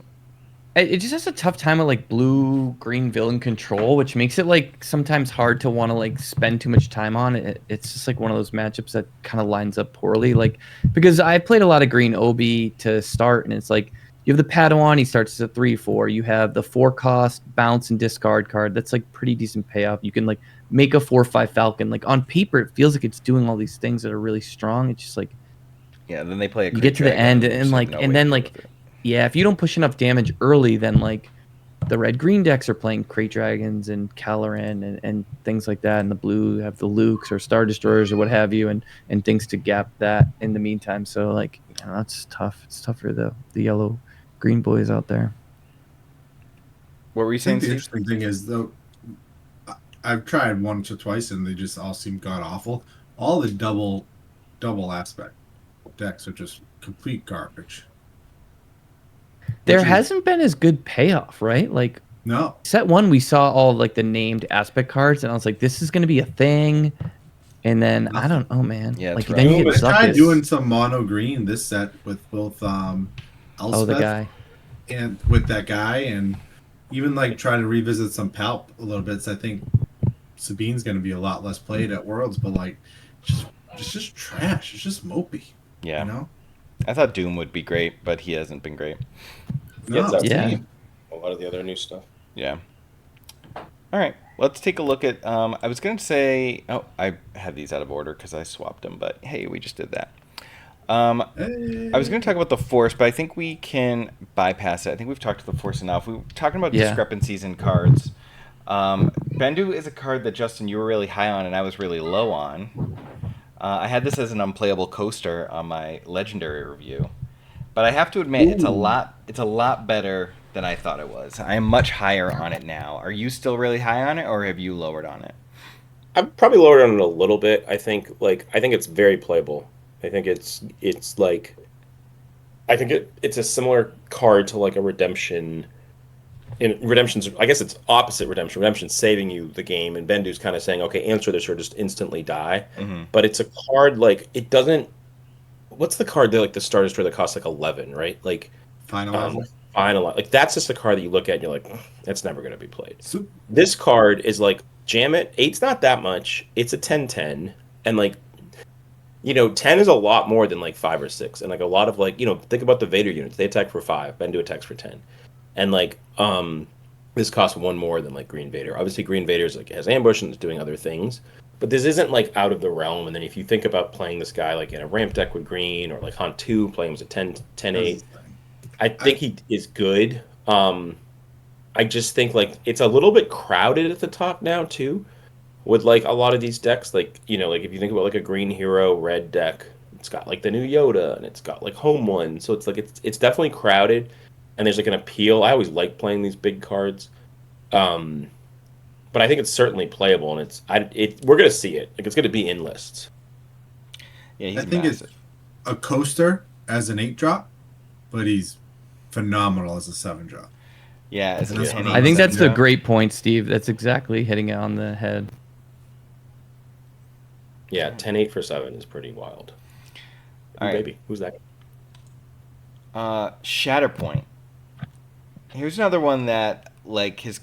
It just has a tough time with like blue green villain control, which makes it like sometimes hard to want to like spend too much time on it. It's just like one of those matchups that kind of lines up poorly. Like, because I played a lot of green Obi to start, and it's like you have the Padawan, he starts as a 3/4. You have the 4-cost bounce and discard card. That's like pretty decent payoff. You can like make a 4/5 Falcon. Like on paper, it feels like it's doing all these things that are really strong. It's just like Yeah, then they play a you get to the end, and like, and then like. Yeah, if you don't push enough damage early, then like the red-green decks are playing Crate Dragons and Caloran and things like that, and the blue have the Lukes or Star Destroyers or what have you, and things to gap that in the meantime. So like, you know, that's tough. It's tough for the yellow-green boys out there. What were you I saying, think the Steve? interesting thing is though, I've tried once or twice and they just all seem god awful. All the double aspect decks are just complete garbage. There Which is- hasn't been as good payoff, right? Like No, set 1, we saw all like the named aspect cards, and I was like, this is going to be a thing. And then I don't know, man. Yeah, like it's then you I get tried Zuckus. doing some mono green this set with both Oh, Elspeth the guy. and with that guy, and even like trying to revisit some Palp a little bit. So I think Sabine's going to be a lot less played at Worlds, but like it's just trash. It's just mopey. Yeah, You know? I thought Doom would be great, but he hasn't been great. Gets No. out Yeah. a lot of the other new stuff. Yeah. All right, let's take a look at. I was going to say, oh, I had these out of order because I swapped them, but hey, we just did that. Hey. I was going to talk about the Force, but I think we can bypass it. I think we've talked to the Force enough. We were talking about Yeah. discrepancies in cards. Bendu is a card that, Justin, you were really high on and I was really low on. I had this as an unplayable coaster on my Legendary review. But I have to admit, it's a lot better than I thought it was. I am much higher on it now. Are you still really high on it, or have you lowered on it? I've probably lowered on it a little bit. I think it's very playable. I think it's a similar card to like a redemption. In redemption's, I guess it's opposite redemption. Redemption's saving you the game, and Bendu's kind of saying, "Okay, answer this or just instantly die." Mm-hmm. But it's a card like it doesn't. What's the card that like the Star Destroyer that costs like 11, right? Like Final. like that's just a card that you look at and you're like, that's never going to be played. So, This card is like, jam it. 8's not that much. It's a 10/10, and like, 10 is a lot more than like 5 or 6, and like a lot of like, think about the Vader units. They attack for 5. Bendu attacks for 10, and like, this costs 1 more than like Green Vader. Obviously, Green Vader's like has ambush and is doing other things, but this isn't like out of the realm. And then if you think about playing this guy like in a ramp deck with Green, or like Han 2 playing him as a 10/8. I think he is good. I just think like it's a little bit crowded at the top now too, with like a lot of these decks. Like like if you think about like a Green Hero red deck, it's got like the new Yoda and it's got like Home One, so it's like it's definitely crowded, and there's like an appeal. I always like playing these big cards, but but I think it's certainly playable, and we're gonna see it. Like, it's gonna be in lists. Yeah, he's I think massive. it's a coaster as an 8-drop, but he's phenomenal as a 7-drop. Yeah, as a And that's 10 what I think Yeah. that's a great point, Steve. That's exactly hitting it on the head. Yeah, 10-8 for 7 is pretty wild. All right. Baby, who's that? Shatterpoint. Here's another one that like has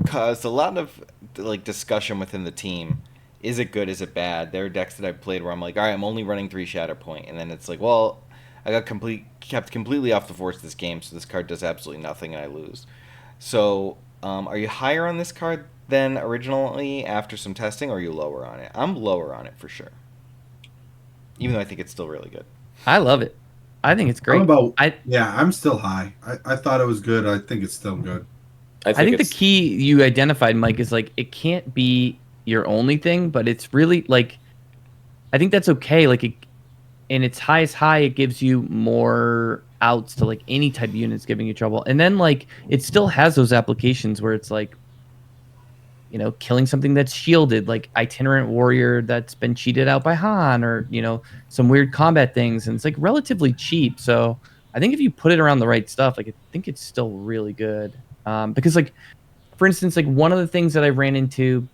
caused a lot of like discussion within the team. Is it good? Is it bad? There are decks that I've played where I'm like, all right, I'm only running 3 Shatterpoint, and then it's like, well, I got kept completely off the force this game, so this card does absolutely nothing, and I lose. So, are you higher on this card than originally after some testing, or are you lower on it? I'm lower on it for sure, even though I think it's still really good. I love it. I think it's great. I'm still high. I thought it was good. I think it's still good. I think the key you identified, Mike, is like it can't be your only thing, but it's really like I think that's okay. Like, in its highest high, it gives you more outs to like any type of units giving you trouble, and then like it still has those applications where it's like, you know, killing something that's shielded, like itinerant warrior that's been cheated out by Han, or you know, some weird combat things, and it's like relatively cheap. So I think if you put it around the right stuff, like I think it's still really good. Because like, for instance, like one of the things that I ran into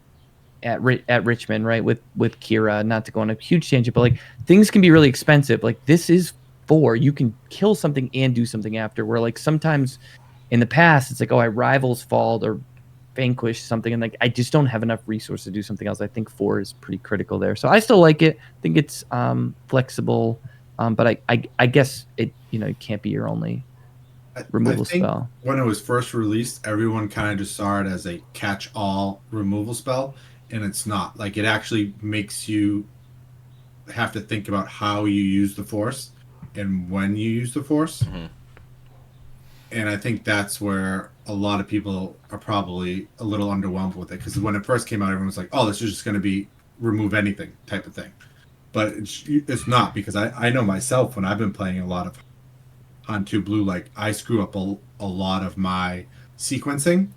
at Richmond, right, with Kira, not to go on a huge tangent, but like things can be really expensive. Like this is 4, you can kill something and do something after. Where like sometimes in the past, it's like, oh, I rivals fault or vanquish something, and like I just don't have enough resource to do something else. I think 4 is pretty critical there. So I still like it. I think it's flexible, but I guess it, you know, it can't be your only removal spell. When it was first released, everyone kind of just saw it as a catch-all removal spell, and it's not. Like, it actually makes you have to think about how you use the Force and when you use the Force. Mm-hmm. And I think that's where a lot of people are probably a little underwhelmed with it, because when it first came out, everyone was like, oh, this is just going to be remove anything type of thing. But it's not, because I know myself, when I've been playing a lot of Han 2 Blue, like I screw up a lot of my sequencing,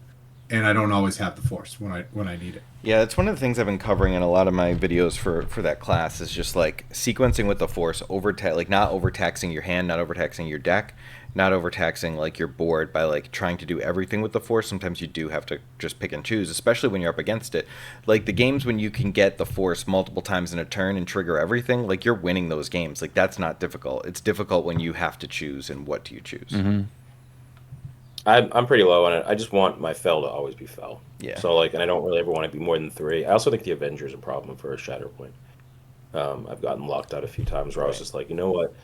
and I don't always have the Force when I need it. Yeah, that's one of the things I've been covering in a lot of my videos for that class, is just like sequencing with the Force, like not overtaxing your hand, not overtaxing your deck, not overtaxing like your board by like trying to do everything with the Force. Sometimes you do have to just pick and choose, especially when you're up against it. Like the games when you can get the Force multiple times in a turn and trigger everything, like you're winning those games. Like that's not difficult. It's difficult when you have to choose, and what do you choose? Mm-hmm. I'm pretty low on it. I just want my Fel to always be Fel. Yeah. So like, and I don't really ever want to be more than 3. I also think the Avengers is a problem for a Shatterpoint. I've gotten locked out a few times where I was just like, you know what,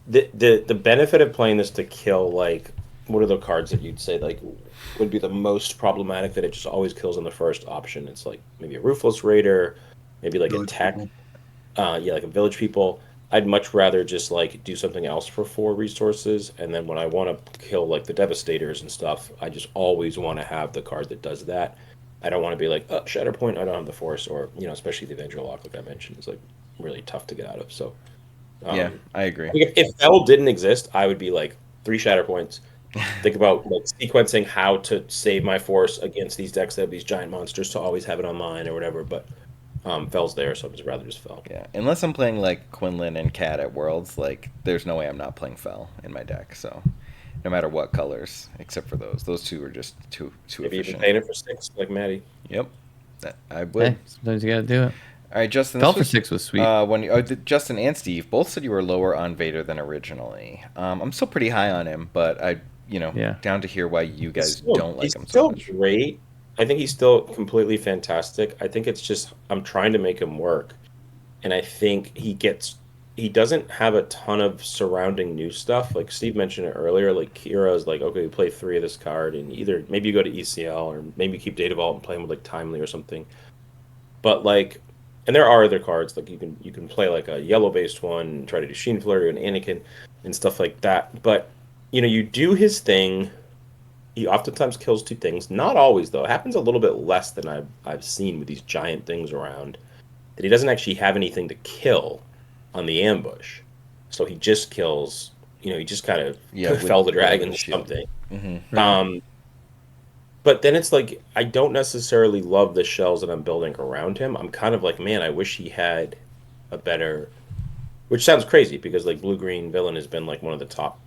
the benefit of playing this to kill, like, what are the cards that you'd say like would be the most problematic that it just always kills on the first option? It's like maybe a Ruthless Raider, maybe like Village a tech, People. like a Village People. I'd much rather just like do something else for 4 resources, and then when I want to kill like the Devastators and stuff, I just always want to have the card that does that. I don't want to be like, oh, Shatterpoint, I don't have the Force, or you know, especially the Avenger lock, like I mentioned, is like really tough to get out of. So Yeah, I agree. If Fel didn't exist, I would be like 3 Shatterpoints. Think about like sequencing how to save my Force against these decks that have these giant monsters to always have it online or whatever. But Fel's there, so I'd just rather just Fel. Yeah, unless I'm playing like Quinlan and Cat at Worlds, like there's no way I'm not playing Fel in my deck. So no matter what colors, except for those 2 are just too Maybe efficient. even paying it for 6 like Maddie. Yep, I would. Hey, sometimes you got to do it. All right, Justin. Fel for 6 was sweet. Justin and Steve both said you were lower on Vader than originally. I'm still pretty high on him, but down to hear why you guys don't like him so much. He's still great. I think he's still completely fantastic. I think it's just I'm trying to make him work, and I think he doesn't have a ton of surrounding new stuff. Like Steve mentioned it earlier, like Kira is like, okay, you play 3 of this card, and either maybe you go to ECL or maybe you keep Data Vault and play him with like Timely or something. But like, and there are other cards like you can play like a yellow based one, and try to do Sheen Flurry and Anakin and stuff like that. But you know, you do his thing. He oftentimes kills 2 things. Not always, though. It happens a little bit less than I've seen with these giant things around. That he doesn't actually have anything to kill on the ambush. So he just kills, you know, he just kind of fell the dragon or something. Mm-hmm. And But then it's like I don't necessarily love the shells that I'm building around him. I'm kind of like, man, I wish he had a better. Which sounds crazy because like blue green villain has been like one of the top,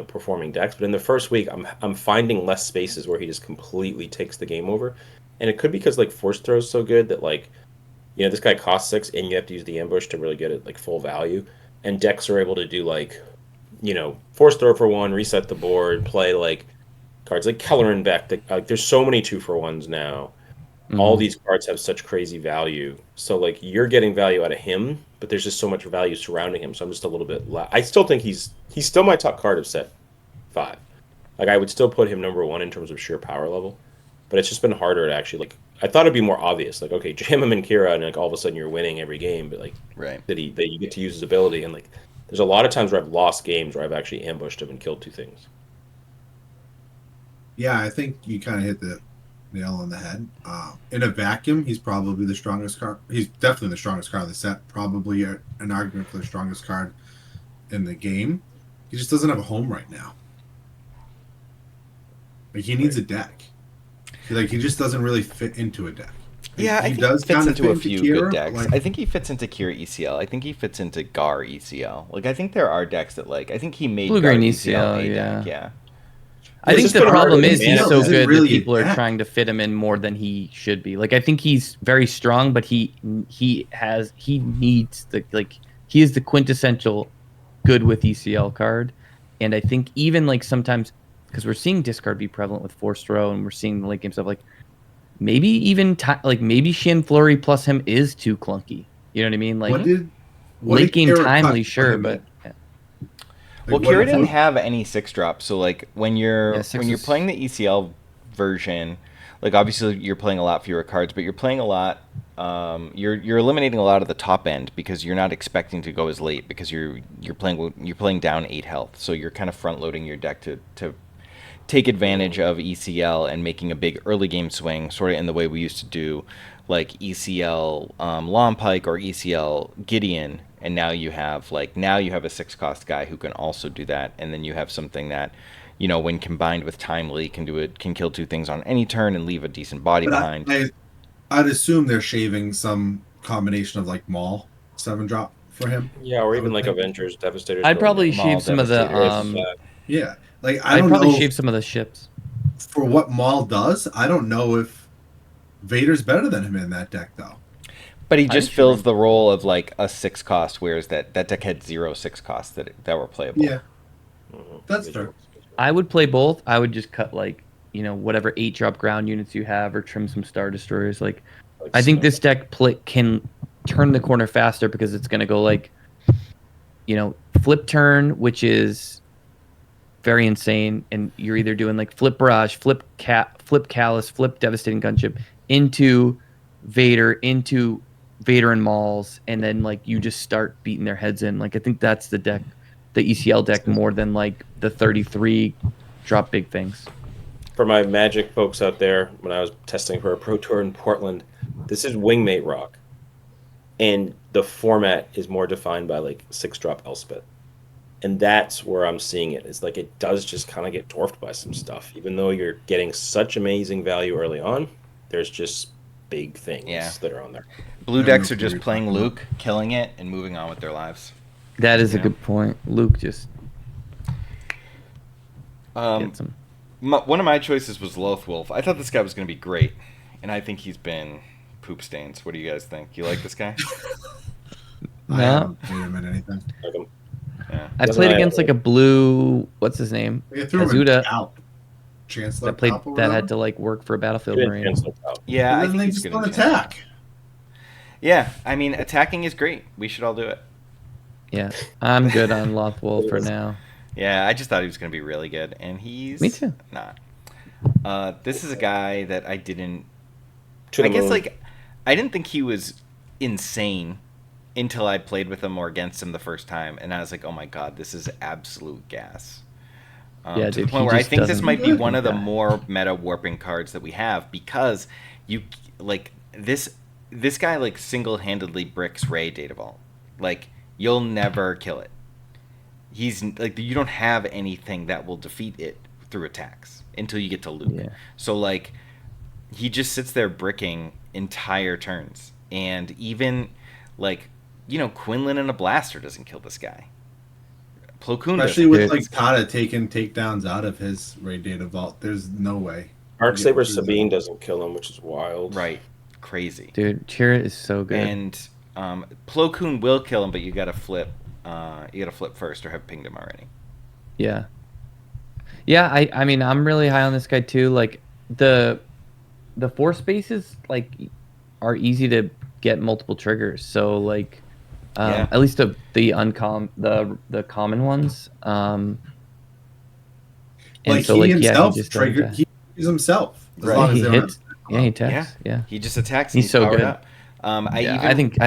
performing decks. But in the first week, I'm finding less spaces where he just completely takes the game over, and it could be because like force throw is so good that like, this guy costs 6 and you have to use the ambush to really get it like full value, and decks are able to do like, force throw for 1, reset the board, play like cards like Kelleran Beck. Like there's so many 2-for-1s now. All these cards have such crazy value. So like you're getting value out of him, but there's just so much value surrounding him. So I'm just a little bit. I still think he's still my top card of set 5. Like I would still put him number 1 in terms of sheer power level, but it's just been harder to actually like. I thought it'd be more obvious. Like okay, jam him and Kira, and like all of a sudden you're winning every game. But like that you get to use his ability, and like there's a lot of times where I've lost games where I've actually ambushed him and killed 2 things. Yeah, I think you kind of hit the nail on the head. In a vacuum, he's probably the strongest card. He's definitely the strongest card of the set. Probably an argument for the strongest card in the game. He just doesn't have a home right now. Like he needs a deck. He just doesn't really fit into a deck. Yeah, I think he fits into a few good decks. I think he fits into Kira ECL. I think he fits into Gar ECL. Like I think there are decks that like I think he made blue Gar green ECL ECL. Deck. Yeah. I think the problem is he's so good really that people are trying to fit him in more than he should be. Like I think he's very strong, but he needs he is the quintessential good with ECL card, and I think even like sometimes because we're seeing discard be prevalent with force throw, and we're seeing the late game stuff like maybe even maybe Shin Flurry plus him is too clunky. You know what I mean? Like late game timely, sure, but. Well, Kira didn't have any 6-drop, so like when you're playing the ECL version, like obviously you're playing a lot fewer cards, but you're playing a lot. You're eliminating a lot of the top end because you're not expecting to go as late because you're playing down 8 health, so you're kind of front loading your deck to take advantage of ECL and making a big early game swing, sort of in the way we used to do, like ECL Lompike or ECL Gideon. And now you have a 6-cost guy who can also do that, and then you have something that, when combined with timely, can kill 2 things on any turn and leave a decent body behind. I'd assume they're shaving some combination of like Maul 7-drop for him. Yeah, or even like Avengers, Devastators. I'd probably shave some of the yeah, like I'd probably shave some of the ships. For what Maul does, I don't know if Vader's better than him in that deck though. But he just fills the role of like a 6-cost, whereas that deck had 0 6-costs that were playable. Yeah, that's fair. I would play both. I would just cut like whatever 8-drop ground units you have, or trim some Star Destroyers. Like I think this deck can turn the corner faster because it's going to go like flip turn, which is very insane, and you're either doing like flip Barrage, flip Callus, flip Devastating Gunship into Vader and Mauls, and then like you just start beating their heads in. Like I think that's the deck, the ECL deck, more than like the 33 drop big things. For my Magic folks out there, when I was testing for a Pro Tour in Portland, this is Wingmate Rock, and the format is more defined by like 6-drop Elspeth, and that's where I'm seeing it. It's like it does just kind of get dwarfed by some stuff, even though you're getting such amazing value early on. There's just big things that are on there. Blue decks are just playing Luke, killing it, and moving on with their lives. That is a good point. Luke just gets him. One of my choices was Loth Wolf. I thought this guy was going to be great, and I think he's been poop stains. What do you guys think? You like this guy? I haven't played him in anything. Yeah. I played against like a blue. What's his name? Azuda. Chancellor that had to like work for a Battlefield Marine. Yeah, I think they he's just going don't attack. Yeah, I mean, attacking is great. We should all do it. Yeah, I'm good on Loth Wolf for now. Yeah, I just thought he was going to be really good, and he's Me too. not. This is a guy that I didn't. I guess like I didn't think he was insane until I played with him or against him the first time, and I was like, oh my god, this is absolute gas. To the point where I think this might be one of the more meta warping cards that we have, because you like this guy like single-handedly bricks Ray Data Vault. Like you'll never kill it. He's like, you don't have anything that will defeat it through attacks. until you get to Luke. Yeah. So like he just sits there bricking entire turns, and even like Quinlan and a blaster doesn't kill this guy. Plo Koon Especially doesn't. with Dude. like Kata taking takedowns out of his Raid Data Vault. There's no way. Arcsaber Sabine doesn't kill him, which is wild. Right, crazy. Dude, Chira is so good. And Plo Koon will kill him, but you gotta flip. You gotta flip first, or have pinged him already. Yeah. Yeah, I mean, I'm really high on this guy too. Like the force spaces like are easy to get multiple triggers. So like at least the the common ones. And Like so he like himself he just triggered. He triggers himself. As Right. long as he they hits. don't- Yeah, he attacks. Yeah. He just attacks. And He's so powered good. up. I think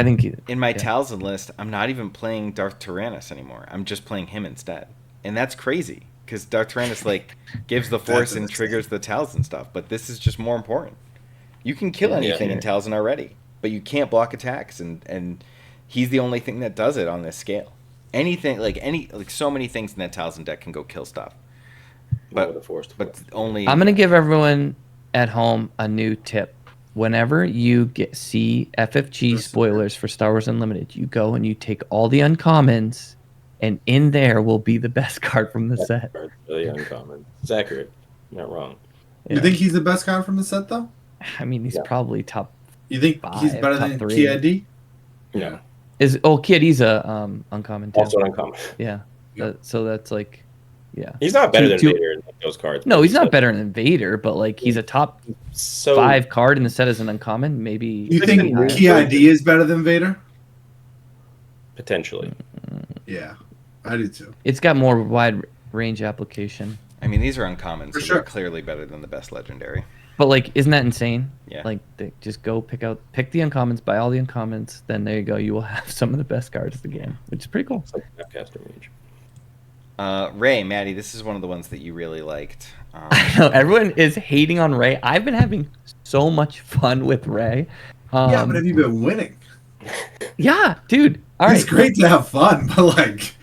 in my yeah. Talzin list, I'm not even playing Darth Tyrannus anymore. I'm just playing him instead, and that's crazy because Darth Tyrannus like gives the force and insane. triggers the Talzin stuff. But this is just more important. You can kill anything in Talzin already, but you can't block attacks, and he's the only thing that does it on this scale. Anything like so many things in that Talzin deck can go kill stuff. But only I'm gonna give everyone at home a new tip. Whenever you see FFG spoilers for Star Wars Unlimited, you go and you take all the uncommons, and in there will be the best card from the set. Really uncommon. It's accurate. You're not wrong. You think he's the best card from the set, though? I mean, he's probably top. You think he's 5, better top than 3. KID? No. Kitty's a uncommon too. Also uncommon. Yeah. So that's like, yeah. He's not better than Two- Vader in those cards. No, he's not better than Vader, but like he's a top So 5 card in the set as an uncommon. Maybe. You think KID is better than Vader? potentially. Yeah, I do too. It's got more wide range application. I mean, these are uncommon, so For sure. they're clearly better than the best legendary. But like, isn't that insane? Yeah. Like, just go pick the uncommons, buy all the uncommons. Then there you go. You will have some of the best cards of the game, which is pretty cool. It's like Snapcaster Mage. Ray, Maddie, this is one of the ones that you really liked. I know everyone is hating on Ray. I've been having so much fun with Ray. Yeah, but have you been winning? Yeah, dude. All It's right. great to have fun, but like,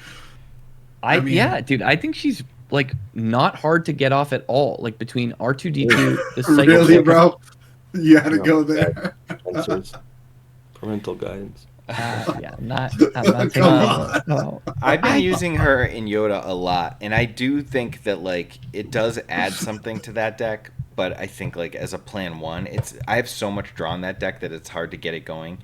I mean- yeah, dude. I think she's like not hard to get off at all. Like between R2D2, the cycle. really, bro? You had to No, go there. Sensors. Parental guidance. Yeah, I'm not taking Come that. No. I've been using her in Yoda a lot, and I do think that like it does add something to that deck. But I think like as a plan 1, I have so much draw in that deck that it's hard to get it going.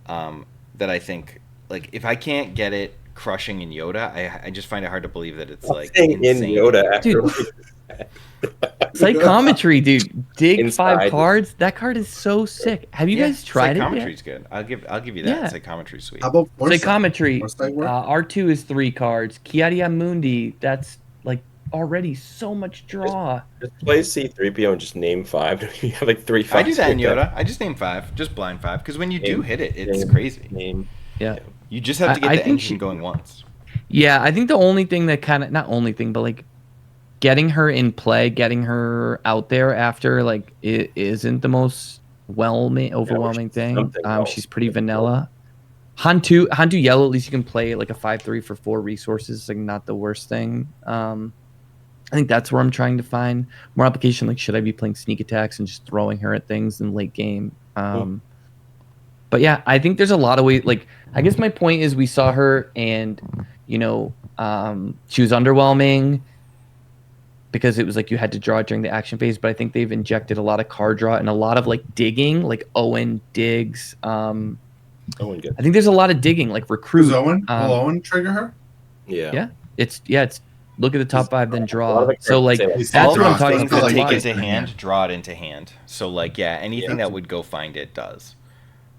That I think like if I can't get it crushing in Yoda, I just find it hard to believe that it's like Saying in insane. Yoda after Dude. Psychometry, dude. Dig Inside. 5 cards. That card is so sick. Have you guys tried it yet? Psychometry's good. I'll give you that. Yeah. Psychometry's sweet. How about Foresight? Psychometry. Foresight work? R2 is 3 cards. Kiadia Mundi, that's like already so much draw. Just play C3PO and just name 5. You have like 3 I do that in like Yoda. I just name 5, just blind 5, because when you do Name- hit it, it's name- crazy. Name. Yeah. You just have to get I the think engine going once. Yeah, I think the only thing that not only thing, but like getting her in play, getting her out there after like it isn't the most overwhelming thing. something else. She's pretty vanilla. Hantu Yellow, at least you can play like a 5/3 for 4 resources. It's like not the worst thing. I think that's where I'm trying to find more application. Like, should I be playing sneak attacks and just throwing her at things in late game? But yeah, I think there's a lot of ways. Like, I guess my point is we saw her and, she was underwhelming because it was like you had to draw during the action phase. But I think they've injected a lot of card draw and a lot of like digging, like Owen digs. Owen gets. I think there's a lot of digging, like recruit. Does Owen? Will Owen trigger her? Yeah. It's look at the top 5, then A lot draw. of the So like cards say, that's All what I'm those talking things about. that Like, take why it to is it hand, hand? draw it into hand. So like anything Yeah. that would go find it does.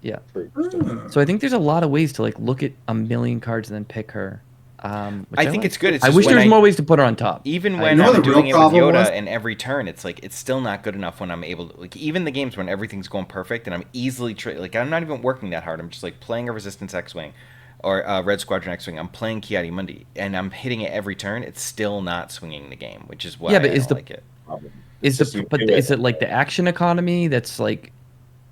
Yeah. Hmm. So I think there's a lot of ways to like look at a million cards and then pick her. Which I think like. it's good. It's I just wish when there was more ways to put her on top. Even I when know I'm the real doing it with problem Yoda was- and every turn, it's like it's still not good enough when I'm able to like even the games when everything's going perfect and I'm easily like I'm not even working that hard. I'm just like playing a Resistance X-wing or Red Squadron X-wing. I'm playing Kiadi Mundi and I'm hitting it every turn. It's still not swinging the game, which is why Yeah, but I is don't like it. Is Just you do is it like the action economy that's like,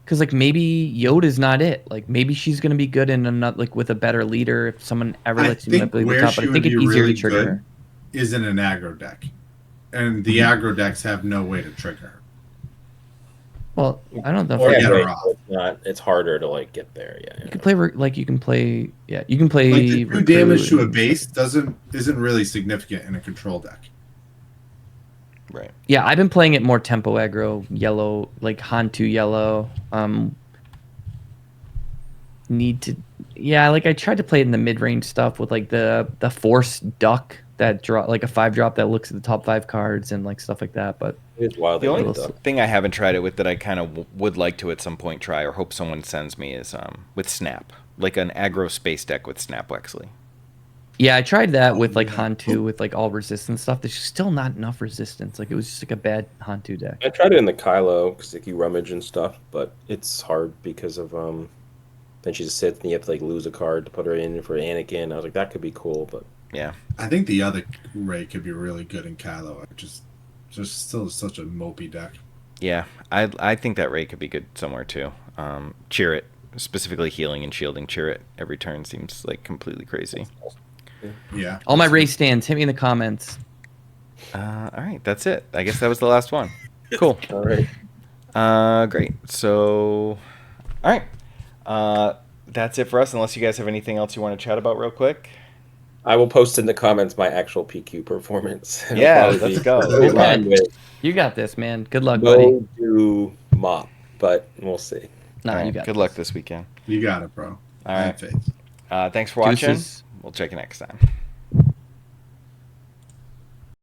because like maybe Yoda's not it. Like maybe she's gonna be good in another like with a better leader if someone ever I lets you think manipulate the where top. But she I think would it's be easier really to trigger good her. is in an aggro deck. and the aggro decks have no way to trigger her. Well, I don't know. Or If get right, her off. it's harder to like get there. Yeah. you can play you can play you can play Like the 2 recruit damage to a and- base isn't really significant in a control deck. Right. Yeah, I've been playing it more tempo aggro, yellow, like Hantu yellow. Like I tried to play it in the mid range stuff with like the force duck that draw like a 5-drop that looks at the top 5 cards and like stuff like that. But It's wildly The only linked up. thing I haven't tried it with that I kind of would like to at some point try or hope someone sends me is with Snap, like an aggro space deck with Snap Wexley. yeah, I tried that with like Yeah. Hantu with like all resistance stuff. There's still not enough resistance. Like it was just like a bad Hantu deck. I tried it in the Kylo Sticky Rummage and stuff, but it's hard because of then she just sits and you have to like lose a card to put her in for Anakin. I was like, that could be cool, but Yeah. I think the other Ray could be really good in Kylo. Just still such a mopey deck. Yeah. I think that Ray could be good somewhere too. Cheer it, specifically healing and shielding Cheer it every turn seems like completely crazy. Yeah. All my race stands, hit me in the comments. All right. That's it. I guess that was the last one. Cool. all right. Great. So, all right. That's it for us. Unless you guys have anything else you want to chat about real quick. I will post in the comments my actual PQ performance. It'll Yeah, probably let's be go. in line with You got this, man. Good luck, buddy. no do mop, but we'll see. Nah, All right, you got good luck this weekend. You got it, bro. All I right. have faith. Thanks for watching. Deuces. We'll check you next time.